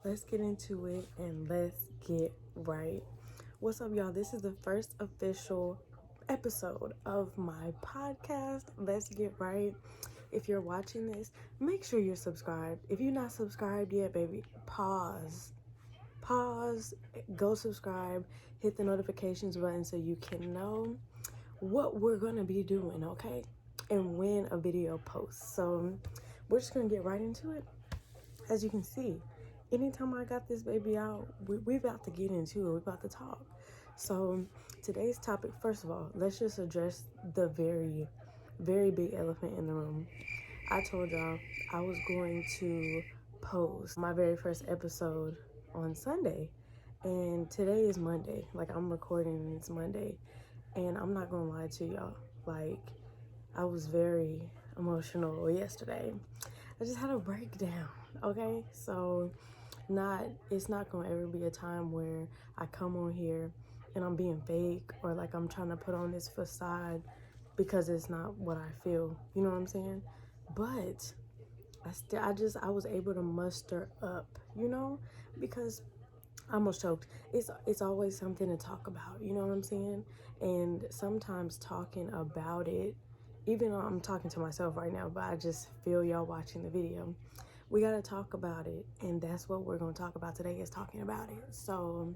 Let's get into it and let's get right. What's up, y'all? This is the first official episode of my podcast, Let's Get Right. If you're watching this, make sure you're subscribed. If you're not subscribed yet, baby, pause, go subscribe, hit the notifications button so you can know what we're gonna be doing, okay? And when a video posts. So we're just gonna get right into it. As you can see, anytime I got this baby out, we about to get into it. We're about to talk. So today's topic, first of all, let's just address the very, very big elephant in the room. I told y'all I was going to post my very first episode on Sunday, and today is Monday. Like, I'm recording and it's Monday, and I'm not gonna lie to y'all, like, I was very emotional yesterday. I just had a breakdown, okay? So it's not gonna ever be a time where I come on here and I'm being fake or like I'm trying to put on this facade because it's not what I feel. You know what I'm saying? But I was able to muster up, because I almost choked. It's always something to talk about, you know what I'm saying? And sometimes talking about it, even though I'm talking to myself right now, but I just feel y'all watching the video. We gotta talk about it, and that's what we're gonna talk about today, is talking about it. So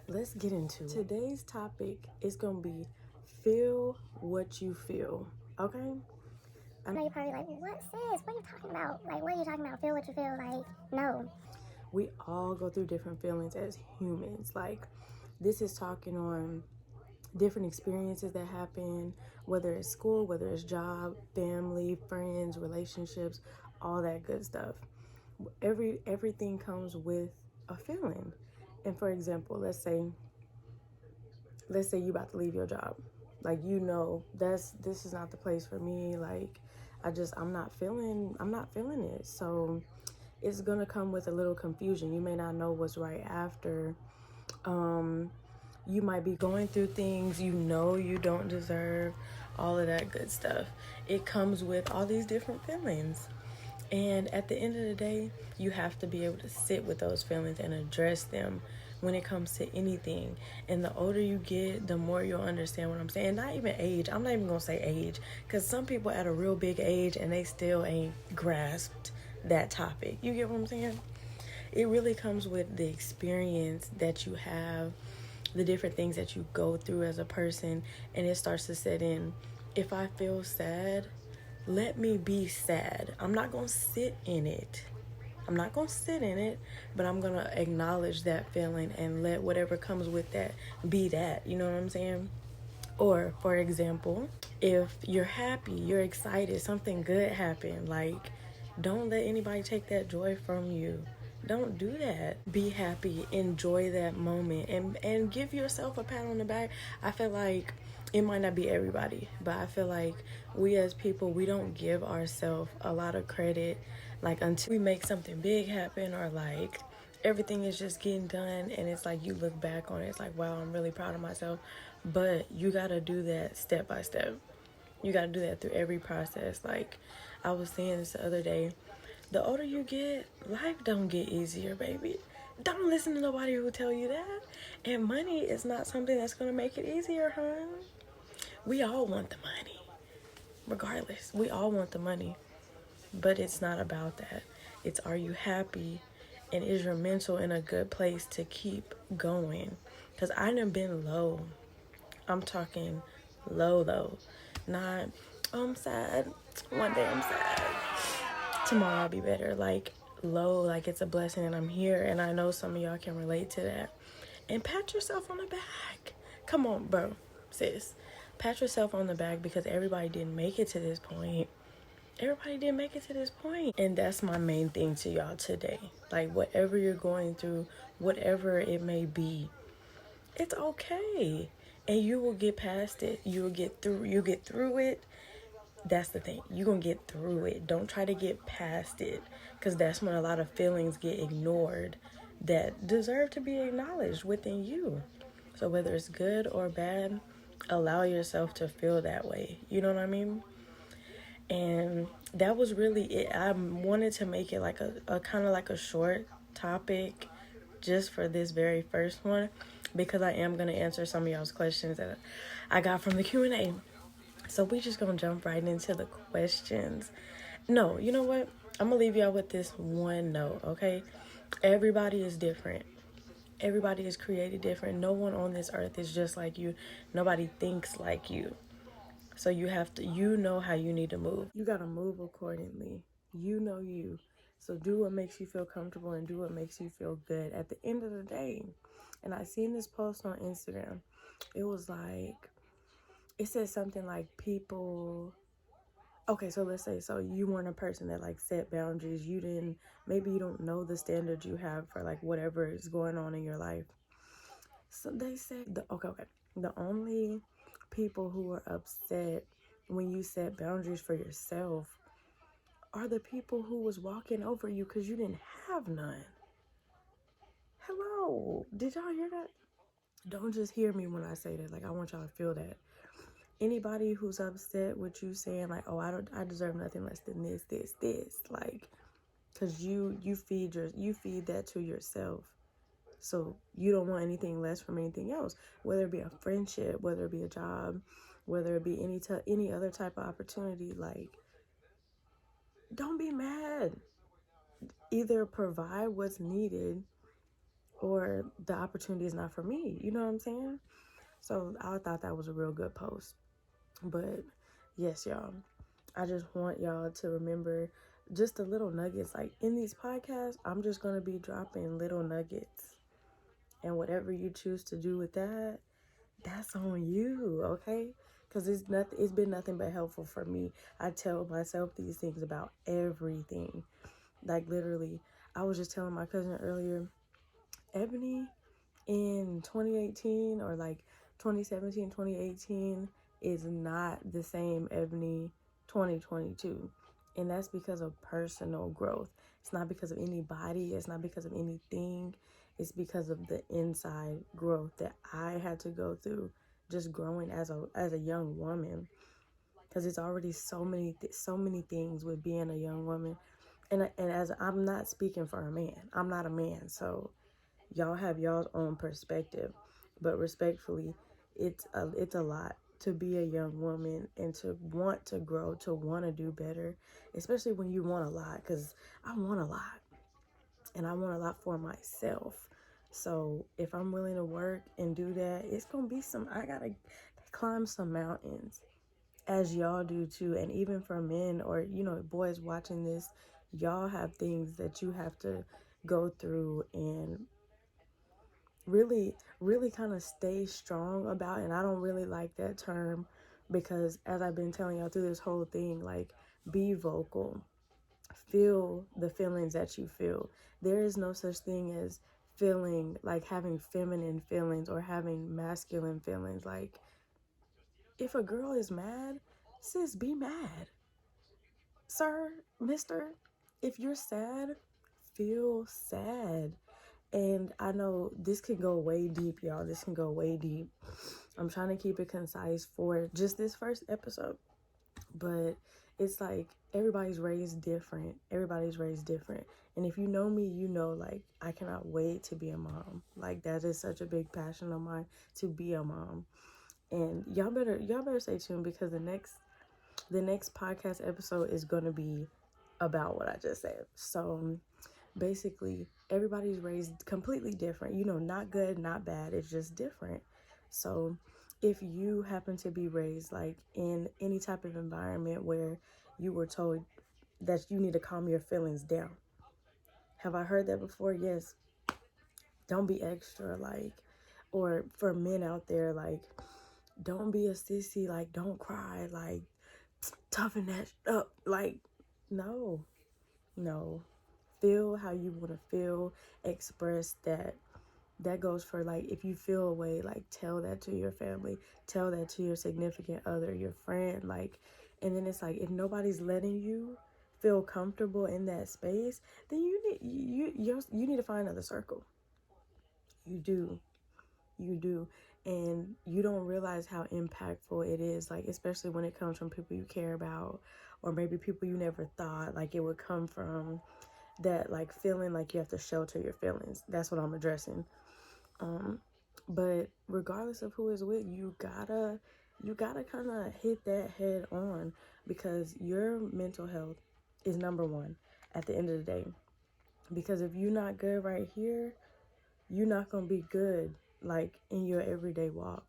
let's get into it. Today's topic is gonna be feel what you feel, okay? I know you're probably like, what, sis? What are you talking about? Like, what are you talking about? Feel what you feel. Like, no. We all go through different feelings as humans. Like, this is talking on different experiences that happen, whether it's school, whether it's job, family, friends, relationships, all that good stuff. Everything comes with a feeling. And for example, let's say you about to leave your job. Like, this is not the place for me. Like, I'm not feeling it. So it's gonna come with a little confusion. You may not know what's right after. You might be going through things you don't deserve, all of that good stuff. It comes with all these different feelings. And at the end of the day, you have to be able to sit with those feelings and address them when it comes to anything. And the older you get, the more you'll understand what I'm saying. Not even age. I'm not even going to say age, because some people at a real big age and they still ain't grasped that topic. You get what I'm saying? It really comes with the experience that you have, the different things that you go through as a person, and it starts to set in. If I feel sad, let me be sad. I'm not going to sit in it. But I'm going to acknowledge that feeling and let whatever comes with that be that. You know what I'm saying? Or, for example, if you're happy, you're excited, something good happened, like, don't let anybody take that joy from you. Don't do that. Be happy, enjoy that moment, and give yourself a pat on the back. I feel like it might not be everybody, but I feel like we as people, we don't give ourselves a lot of credit, like, until we make something big happen, or like everything is just getting done and it's like you look back on it, it's like, wow, I'm really proud of myself. But you gotta do that step by step. You gotta do that through every process. Like, I was saying this the other day, the older you get, life don't get easier, baby. Don't listen to nobody who tell you that. And money is not something that's gonna make it easier, hun. We all want the money. Regardless, we all want the money. But it's not about that. It's, are you happy? And is your mental in a good place to keep going? Because I done been low. I'm talking low. Not, oh, I'm sad. One day I'm sad. Tomorrow I'll be better. Like, low, like it's a blessing and I'm here. And I know some of y'all can relate to that. And pat yourself on the back. Come on, bro, sis. Pat yourself on the back, because everybody didn't make it to this point. And that's my main thing to y'all today. Like, whatever you're going through, whatever it may be, it's okay. And you will get past it. You get through it. That's the thing. You're going to get through it. Don't try to get past it, because that's when a lot of feelings get ignored that deserve to be acknowledged within you. So whether it's good or bad, allow yourself to feel that way. You know what I mean? And that was really it. I wanted to make it like a kind of like a short topic just for this very first one, because I am going to answer some of y'all's questions that I got from the Q&A. So we just going to jump right into the questions. No, you know what? I'm going to leave y'all with this one note, okay? Everybody is different. Everybody is created different. No one on this earth is just like you. Nobody thinks like you. So you know how you need to move. You got to move accordingly. You know you. So do what makes you feel comfortable and do what makes you feel good at the end of the day. And I seen this post on Instagram. It was like, it said something like people, okay, so let's say, so you weren't a person that like set boundaries. Maybe you don't know the standards you have for like whatever is going on in your life. So they say, okay. The only people who are upset when you set boundaries for yourself are the people who was walking over you because you didn't have none. Hello, did y'all hear that? Don't just hear me when I say that. Like, I want y'all to feel that. Anybody who's upset with you saying like, oh, I deserve nothing less than this, like, because you feed that to yourself. So you don't want anything less from anything else, whether it be a friendship, whether it be a job, whether it be any other type of opportunity. Like, don't be mad. Either provide what's needed or the opportunity is not for me. You know what I'm saying? So I thought that was a real good post. But yes, y'all, I just want y'all to remember just the little nuggets. Like in these podcasts, I'm just going to be dropping little nuggets. And whatever you choose to do with that, that's on you, okay? Because it's been nothing but helpful for me. I tell myself these things about everything. Like literally, I was just telling my cousin earlier, Ebony in 2018 or like 2017, 2018 is not the same Ebony 2022. And that's because of personal growth. It's not because of anybody. It's not because of anything. It's because of the inside growth that I had to go through just growing as a young woman. Because it's already so many things with being a young woman. And as I'm not speaking for a man. I'm not a man. So y'all have y'all's own perspective, but respectfully, it's a lot to be a young woman and to want to grow, to want to do better, especially when you want a lot, because I want a lot and I want a lot for myself. So if I'm willing to work and do that, it's gonna be I gotta climb some mountains, as y'all do too. And even for men or boys watching this, y'all have things that you have to go through and really, really kind of stay strong about. And I don't really like that term because, as I've been telling y'all through this whole thing, like, be vocal, feel the feelings that you feel. There is no such thing as feeling like having feminine feelings or having masculine feelings. Like, if a girl is mad, sis, be mad. Sir, mister, if you're sad, feel sad. And I know this can go way deep, y'all. This can go way deep. I'm trying to keep it concise for just this first episode. But it's like everybody's raised different. Everybody's raised different. And if you know me, you know, like, I cannot wait to be a mom. Like, that is such a big passion of mine, to be a mom. And y'all better stay tuned, because the next podcast episode is going to be about what I just said. So basically, everybody's raised completely different, not good, not bad, it's just different. So if you happen to be raised like in any type of environment where you were told that you need to calm your feelings down, have I heard that before? Yes. Don't be extra, like, or for men out there, like, don't be a sissy, like, don't cry, like, toughen that up, like, no. Feel how you want to feel, express that. That goes for, like, if you feel a way, like, tell that to your family, tell that to your significant other, your friend, like. And then it's like, if nobody's letting you feel comfortable in that space, then you need to find another circle. You do. And you don't realize how impactful it is, like, especially when it comes from people you care about, or maybe people you never thought like it would come from. that like feeling like you have to shelter your feelings. That's what I'm addressing. But regardless of who is with you, gotta kind of hit that head on, because your mental health is number one at the end of the day. Because if you're not good right here, you're not gonna be good like in your everyday walk.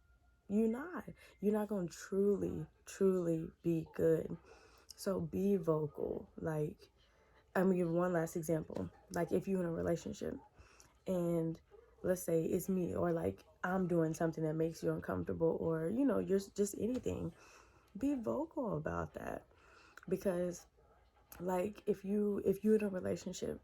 You're not gonna truly be good. So be vocal. Like, I'm gonna give one last example. Like, if you're in a relationship and let's say it's me, or like I'm doing something that makes you uncomfortable, or you're just anything, be vocal about that. Because like if you're in a relationship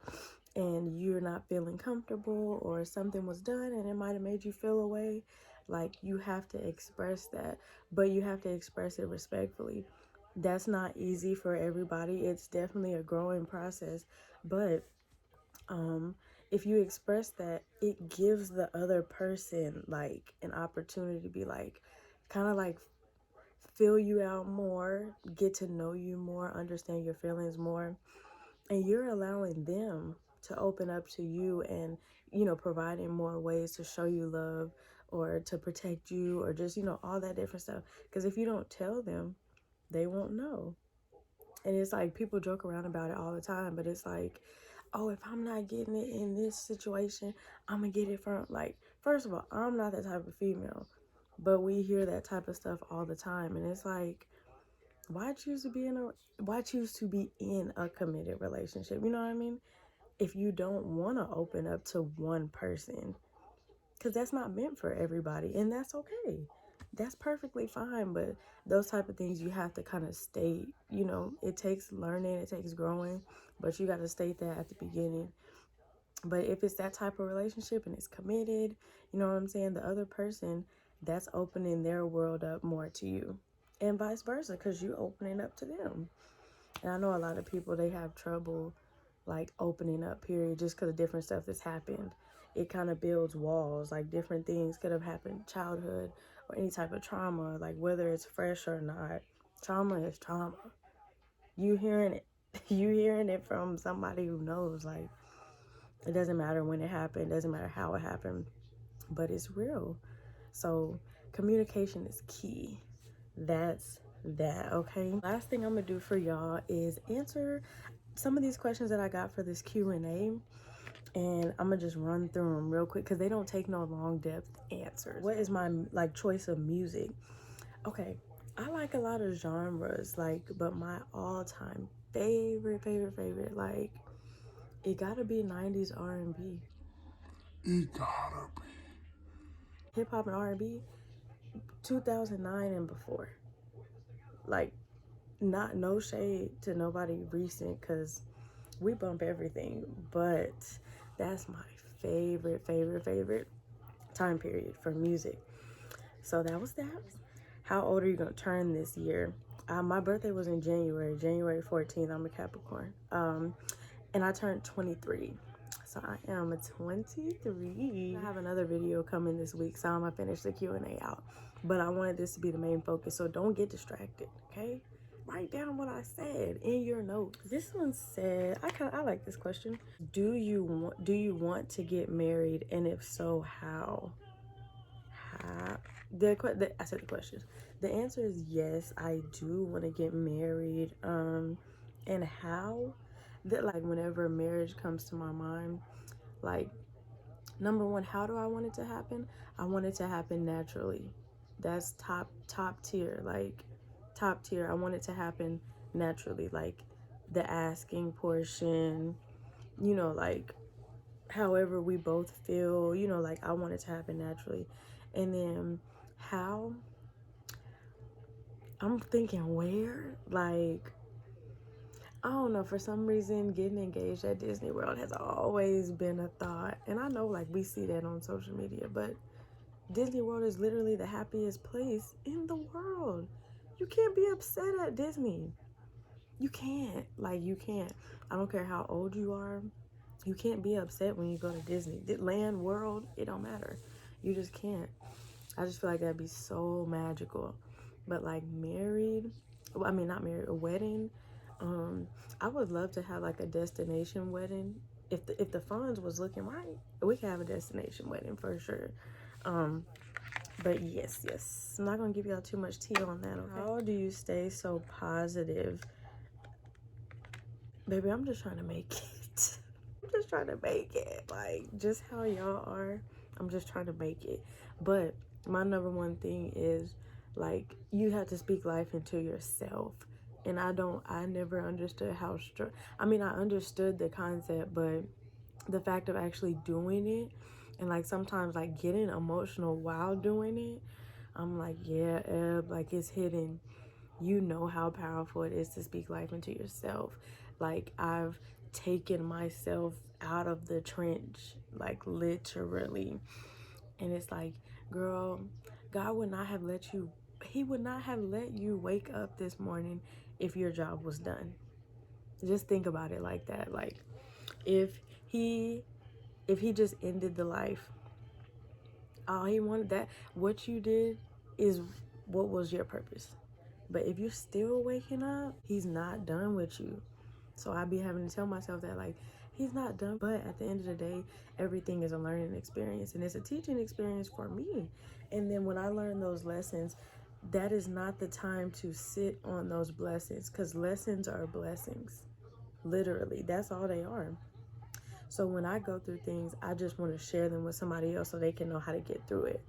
and you're not feeling comfortable, or something was done and it might have made you feel away, like you have to express that, but you have to express it respectfully. That's not easy for everybody. It's definitely a growing process, but if you express that, it gives the other person like an opportunity to be like, kind of like fill you out more, get to know you more, understand your feelings more, and you're allowing them to open up to you, and providing more ways to show you love, or to protect you, or just all that different stuff. Because if you don't tell them, they won't know. And it's like people joke around about it all the time, but it's like, oh, if I'm not getting it in this situation, I'm gonna get it from, like, first of all, I'm not that type of female, but we hear that type of stuff all the time, and it's like, why choose to be in a committed relationship? You know what I mean? If you don't want to open up to one person, because that's not meant for everybody, and that's okay. That's perfectly fine. But those type of things, you have to kind of state. It takes learning, it takes growing, but you got to state that at the beginning. But if it's that type of relationship and it's committed, you know what I'm saying, the other person, that's opening their world up more to you, and vice versa, because you opening up to them. And I know a lot of people, they have trouble like opening up, period, just because of different stuff that's happened. It kind of builds walls. Like, different things could have happened, childhood or any type of trauma, like whether it's fresh or not. Trauma is trauma. You hearing it, you hearing it from somebody who knows. Like, it doesn't matter when it happened, it doesn't matter how it happened, but it's real. So communication is key. That's that, okay? Last thing I'm gonna do for y'all is answer some of these questions that I got for this Q&A, and I'm gonna just run through them real quick because they don't take no long depth answers. What is my like choice of music? Okay, I like a lot of genres, like, but my all-time favorite, like, it gotta be 90s R&B. It gotta be hip hop and R&B, 2009 and before. Like, not no shade to nobody recent, because we bump everything, but that's my favorite time period for music. So that was that. How old are you gonna turn this year? My birthday was in January 14th. I'm a Capricorn. And I turned 23. So I am a 23. I have another video coming this week, so I'm gonna finish the Q&A out. But I wanted this to be the main focus, so don't get distracted, okay? Write down what I said in your notes. This one said, I like this question. Do you want to get married, and if so, how? I said the question. The answer is yes, I do want to get married. And how? That, like, whenever marriage comes to my mind, like, number one, how do I want it to happen? I want it to happen naturally. That's top tier, like top tier. I want it to happen naturally, like the asking portion, like however we both feel, like I want it to happen naturally. And then how? I'm thinking where? Like, I don't know, for some reason getting engaged at Disney World has always been a thought. And I know, like, we see that on social media, but Disney World is literally the happiest place in the world. You can't be upset at Disney. You can't. Like, you can't. I don't care how old you are. You can't be upset when you go to Disney. Land, World, it don't matter. You just can't. I just feel like that'd be so magical. But like married, well, I mean not married, a wedding, I would love to have like a destination wedding. If the funds was looking right, we could have a destination wedding for sure. But yes, I'm not gonna give y'all too much tea on that. Okay? How do you stay so positive? Baby, I'm just trying to make it. I'm just trying to make it. Like, just how y'all are, I'm just trying to make it. But my number one thing is, like, you have to speak life into yourself. And I never understood how I mean, I understood the concept, but the fact of actually doing it, and like sometimes like getting emotional while doing it, I'm like, yeah, like it's hidden. You know how powerful it is to speak life into yourself. Like, I've taken myself out of the trench, like literally. And it's like, girl, God would not have let you, He would not have let you wake up this morning if your job was done. Just think about it like that. Like, if he just ended the life, all he wanted, that what you did is what was your purpose. But if you're still waking up, he's not done with you. So I be having to tell myself that, like, he's not done. But at the end of the day, everything is a learning experience, and it's a teaching experience for me. And then when I learn those lessons, that is not the time to sit on those blessings, because lessons are blessings. Literally, that's all they are. So when I go through things, I just want to share them with somebody else so they can know how to get through it.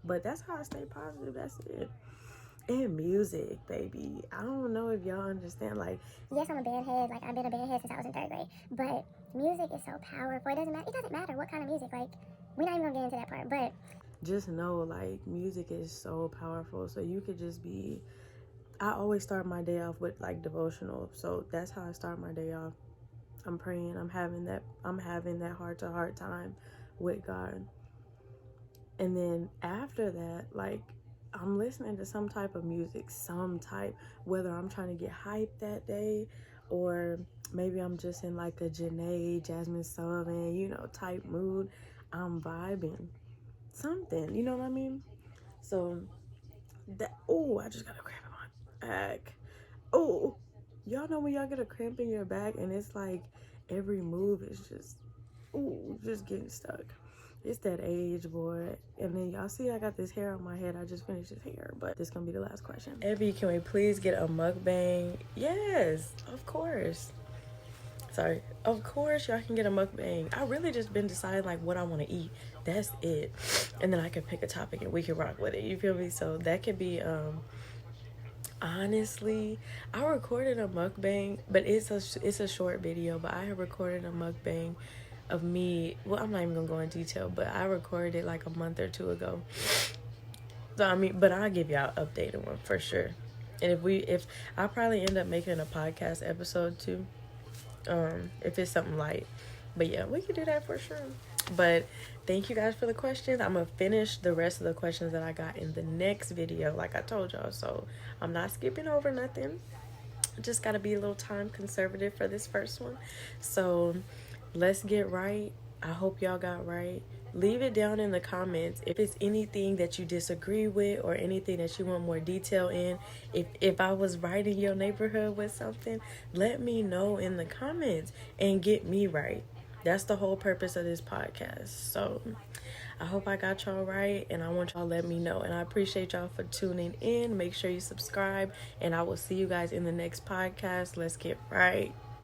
But that's how I stay positive. That's it. And music, baby. I don't know if y'all understand. Like, yes, I'm a bandhead. Like, I've been a bandhead since I was in 3rd grade. But music is so powerful. It doesn't matter what kind of music. Like, we're not even gonna get into that part. But just know, like, music is so powerful. So you could just be. I always start my day off with like devotional. So that's how I start my day off. I'm praying. I'm having that heart to heart time with God. And then after that, like, I'm listening to some type of music, whether I'm trying to get hyped that day, or maybe I'm just in like a Janae, Jasmine Sullivan, type mood. I'm vibing. Something, you know what I mean? So I just got a cramp in my back. Oh, y'all know when y'all get a cramp in your back and it's like every move is just getting stuck. It's that age, boy. And then y'all see I got this hair on my head. I just finished this hair, but this gonna be the last question. Evie, can we please get a mukbang? Yes, of course. Sorry. Of course y'all can get a mukbang. I really just been deciding like what I want to eat. That's it. And then I can pick a topic and we can rock with it. You feel me? So that could be honestly, I recorded a mukbang, but it's a short video, but I have recorded a mukbang of me. Well, I'm not even gonna go in detail, but I recorded it like a month or 2 ago. So I mean, but I'll give y'all an updated one for sure. And if I'll probably end up making a podcast episode too, if it's something light. But yeah, we can do that for sure. But thank you guys for the questions. I'm gonna finish the rest of the questions that I got in the next video, like I told y'all. So I'm not skipping over nothing. Just gotta be a little time conservative for this first one. So let's get right. I hope y'all got right. Leave it down in the comments if it's anything that you disagree with or anything that you want more detail in. If I was right in your neighborhood with something, let me know in the comments and get me right. That's the whole purpose of this podcast. So I hope I got y'all right, and I want y'all to let me know. And I appreciate y'all for tuning in. Make sure you subscribe, and I will see you guys in the next podcast. Let's get right.